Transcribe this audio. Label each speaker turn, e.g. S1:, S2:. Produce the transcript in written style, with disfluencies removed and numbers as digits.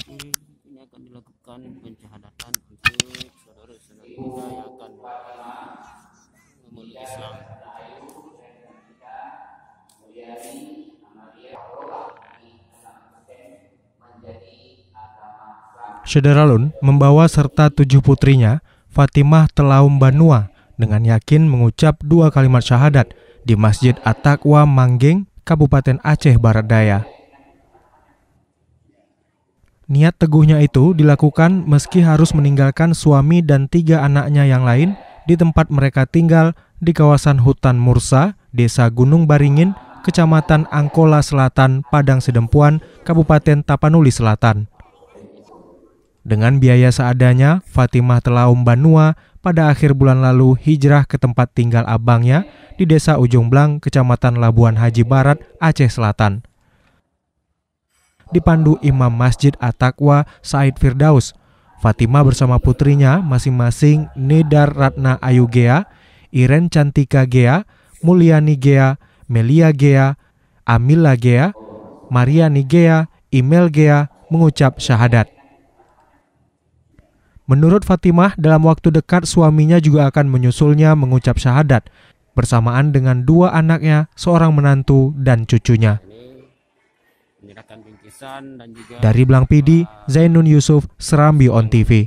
S1: Ini akan dilakukan pensyahadatan untuk saudara-saudara kita yang akan memeluk Islam.
S2: Syederalun membawa serta 7 putrinya, Fatimah Telaum Banua, dengan yakin mengucap 2 kalimat syahadat di Masjid At-Taqwa Manggeng, Kabupaten Aceh Barat Daya. Niat teguhnya itu dilakukan meski harus meninggalkan suami dan 3 anaknya yang lain di tempat mereka tinggal di kawasan hutan Mursa, Desa Gunung Baringin, Kecamatan Angkola Selatan, Padang Sidempuan, Kabupaten Tapanuli Selatan. Dengan biaya seadanya, Fatimah Telaum Banua pada akhir bulan lalu hijrah ke tempat tinggal abangnya di Desa Ujung Blang, Kecamatan Labuan Haji Barat, Aceh Selatan. Dipandu Imam Masjid At-Taqwa Said Firdaus, Fatimah bersama putrinya masing-masing Nedar Ratna Ayu Gea, Iren Cantika Gea, Mulyani Gea, Melia Gea, Amila Gea, Mariani Gea, Imel Gea mengucap syahadat. Menurut Fatimah, dalam waktu dekat suaminya juga akan menyusulnya mengucap syahadat bersamaan dengan 2 anaknya, seorang menantu dan cucunya. Dari Blang Pidi, Zainun Yusuf, Serambi On TV.